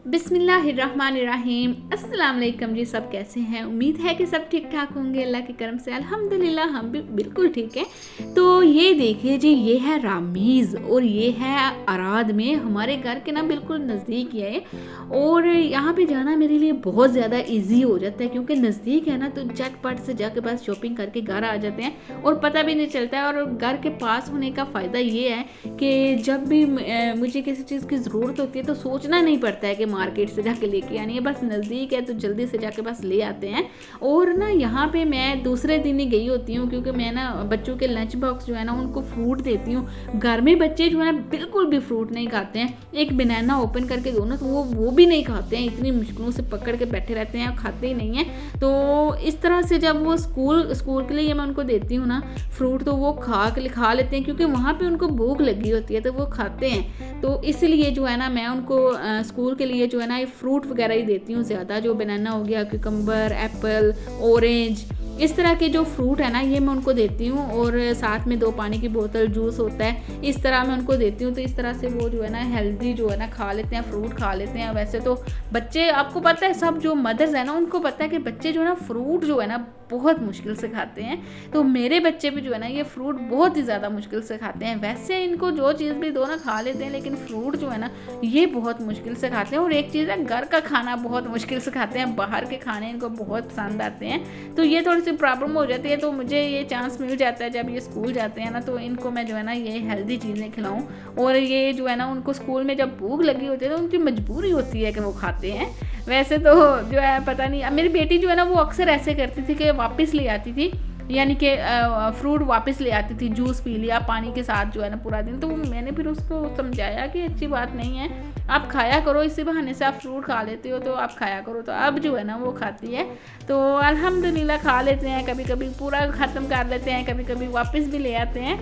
बिस्मिल्लाहिर्रहमानिर्रहीम। अस्सलाम वालेकुम जी। सब कैसे हैं? उम्मीद है कि सब ठीक ठाक होंगे। अल्लाह के करम से अल्हम्दुलिल्लाह हम भी बिल्कुल ठीक हैं। तो ये देखिए जी, ये है रामीज़ और ये है अराद में, हमारे घर के ना बिल्कुल नज़दीक ही है। और यहाँ पे जाना मेरे लिए बहुत ज़्यादा इजी हो जाता है क्योंकि नज़दीक है ना, तो झटपट से जाके बस शॉपिंग करके घर आ जाते हैं और पता भी नहीं चलता है। और घर के पास होने का फ़ायदा ये है कि जब भी मुझे किसी चीज़ की ज़रूरत होती है तो सोचना नहीं पड़ता है कि मार्केट से जाके लेके आनी है, बस नज़दीक है तो जल्दी से जाके बस ले आते हैं। और ना यहाँ पे मैं दूसरे दिन ही गई होती हूँ क्योंकि मैं ना बच्चों के लंच बॉक्स जो है ना उनको फ्रूट देती हूँ। घर में बच्चे जो है ना बिल्कुल भी फ्रूट नहीं खाते हैं। एक बनाना ओपन करके दो ना तो वो भी नहीं खाते हैं, इतनी मुश्किलों से पकड़ के बैठे रहते हैं, खाते ही नहीं हैं। तो इस तरह से जब वो स्कूल के लिए मैं उनको देती हूँ ना फ्रूट, तो वो खा लेते हैं क्योंकि वहाँ पे उनको भूख लगी होती है तो वो खाते हैं। तो इसलिए जो है ना मैं उनको स्कूल के लिए जो है ना ये फ्रूट वगैरह ही देती हूँ ज़्यादा। जो बनाना हो गया, क्यूकम्बर, एप्पल, ऑरेंज, इस तरह के जो फ्रूट है ना ये मैं उनको देती हूँ। और साथ में 2 पानी की बोतल, जूस होता है, इस तरह मैं उनको देती हूँ। तो इस तरह से वो जो है ना हेल्दी जो है ना खा लेते हैं, फ्रूट खा लेते हैं। वैसे तो बच्चे, आपको पता है, सब जो मदर्स है ना उनको पता है कि बच्चे जो है ना फ्रूट जो है ना बहुत मुश्किल से खाते हैं। तो मेरे बच्चे भी जो है ना ये फ्रूट बहुत ही ज़्यादा मुश्किल से खाते हैं। वैसे इनको जो चीज़ भी दो ना खा लेते हैं, लेकिन फ्रूट जो है ना ये बहुत मुश्किल से खाते हैं। और एक चीज़ है, घर का खाना बहुत मुश्किल से खाते हैं, बाहर के खाने इनको बहुत पसंद आते हैं। तो ये थोड़ी सी प्रॉब्लम हो जाती है। तो मुझे ये चांस मिल जाता है जब ये स्कूल जाते हैं ना, तो इनको मैं जो है ना ये हेल्दी चीज़ें खिलाऊँ। और ये जो है ना उनको स्कूल में जब भूख लगी होती है तो उनकी मजबूरी होती है कि वो खाते हैं। वैसे तो जो है पता नहीं, मेरी बेटी जो है ना वो अक्सर ऐसे करती थी कि वापस ले आती थी, यानी कि फ्रूट वापस ले आती थी, जूस पी लिया पानी के साथ जो है ना पूरा दिन। तो मैंने फिर उसको समझाया कि अच्छी बात नहीं है, आप खाया करो, इसी बहाने से आप फ्रूट खा लेते हो तो आप खाया करो। तो अब जो है ना वो खाती है, तो अल्हम्दुलिल्लाह खा लेते हैं। कभी कभी पूरा ख़त्म कर लेते हैं, कभी कभी वापस भी ले आते हैं।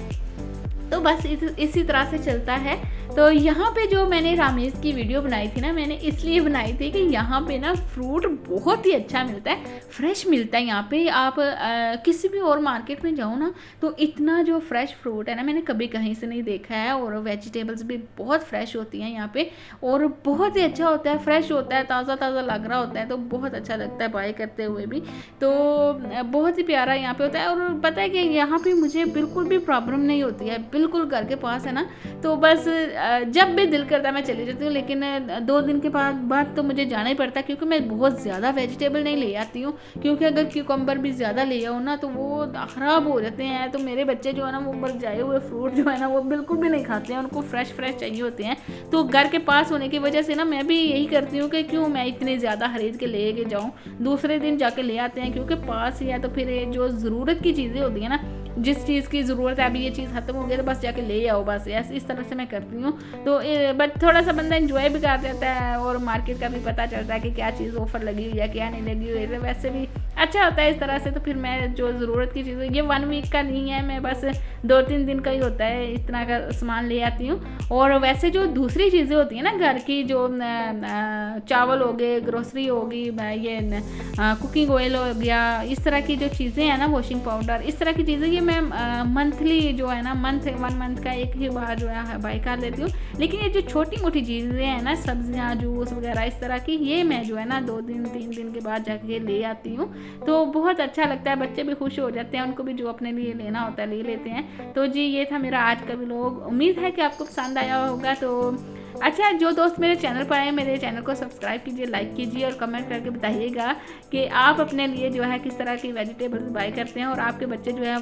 तो बस इसी तरह से चलता है। तो यहाँ पे जो मैंने रामेश की वीडियो बनाई थी ना, मैंने इसलिए बनाई थी कि यहाँ पे ना फ्रूट बहुत ही अच्छा मिलता है, फ्रेश मिलता है। यहाँ पे आप किसी भी और मार्केट में जाओ ना तो इतना जो फ्रेश फ्रूट है ना मैंने कभी कहीं से नहीं देखा है। और वेजिटेबल्स भी बहुत फ्रेश होती हैं यहाँ पे, और बहुत ही अच्छा होता है, फ्रेश होता है, ताज़ा ताज़ा लग रहा होता है। तो बहुत अच्छा लगता है बाय करते हुए भी। तो बहुत ही प्यारा यहाँ पे होता है। और पता है कि यहाँ पे मुझे बिल्कुल भी प्रॉब्लम नहीं होती है, बिल्कुल घर के पास है ना। तो बस जब भी दिल करता है मैं चली जाती हूँ, लेकिन 2 दिन के बाद तो मुझे जाना ही पड़ता है क्योंकि मैं बहुत ज़्यादा वेजिटेबल नहीं ले आती हूँ। क्योंकि अगर क्यूकम्बर भी ज़्यादा ले आओ ना तो वो ख़राब हो जाते हैं। तो मेरे बच्चे जो है ना वो मुरझाए हुए फ्रूट जो है ना वो बिल्कुल भी नहीं खाते हैं, उनको फ्रेश चाहिए होते हैं। तो घर के पास होने की वजह से ना मैं भी यही करती हूँ कि क्यों मैं इतनी ज़्यादा खरीद के ले के जाऊँ, दूसरे दिन जाके ले आते हैं क्योंकि पास ही है। तो फिर जो ज़रूरत की चीज़ें होती हैं ना, जिस चीज़ की ज़रूरत है, अभी ये चीज़ ख़त्म हो गई तो बस जाके ले आओ, बस इस तरह से मैं करती हूँ। तो बट थोड़ा सा बंदा एंजॉय भी कर देता है और मार्केट का भी पता चलता है कि क्या चीज़ ऑफर लगी हुई है, क्या नहीं लगी हुई है। वैसे भी अच्छा होता है इस तरह से। तो फिर मैं जो ज़रूरत की चीज़ें, ये 1 वीक का नहीं है, मैं बस 2-3 दिन का ही होता है, इतना का सामान ले आती हूँ। और वैसे जो दूसरी चीज़ें होती हैं ना घर की, जो चावल हो गए, ग्रोसरी होगी, ये कुकिंग ऑयल हो गया, इस तरह की जो चीज़ें हैं ना, वॉशिंग पाउडर, इस तरह की चीज़ें, ये मैं मंथली जो है ना 1 मंथ का एक ही बार जो है बाई कर लेती हूँ। लेकिन ये जो छोटी मोटी चीज़ें हैं ना, सब्जियाँ, जूस वगैरह इस तरह की, ये मैं जो है ना 2 दिन 3 दिन के बाद जाके ले आती हूँ। तो बहुत अच्छा लगता है, बच्चे भी खुश हो जाते हैं, उनको भी जो अपने लिए लेना होता है ले लेते हैं। तो जी ये था मेरा आज का व्लॉग, उम्मीद है कि आपको पसंद आया होगा। तो अच्छा, जो दोस्त मेरे चैनल पर आए, मेरे चैनल को सब्सक्राइब कीजिए, लाइक कीजिए और कमेंट करके बताइएगा कि आप अपने लिए जो है किस तरह की वेजिटेबल्स बाय करते हैं और आपके बच्चे जो है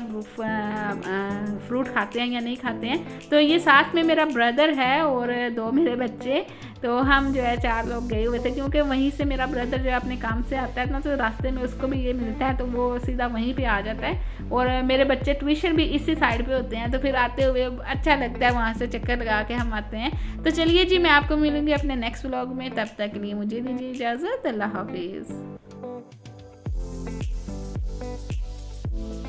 फ्रूट खाते हैं या नहीं खाते हैं। तो ये साथ में मेरा ब्रदर है और 2 मेरे बच्चे। तो हम जो है 4 लोग गए हुए थे क्योंकि वहीं से मेरा ब्रदर जो है अपने काम से आता है ना, तो रास्ते में उसको भी ये मिलता है तो वो सीधा वहीं पे आ जाता है। और मेरे बच्चे ट्यूशन भी इसी साइड पे होते हैं, तो फिर आते हुए अच्छा लगता है, वहाँ से चक्कर लगा के हम आते हैं। तो चलिए जी, मैं आपको मिलूंगी अपने नेक्स्ट व्लॉग में, तब तक के लिए मुझे दीजिए इजाज़त। अल्लाह हाफिज़।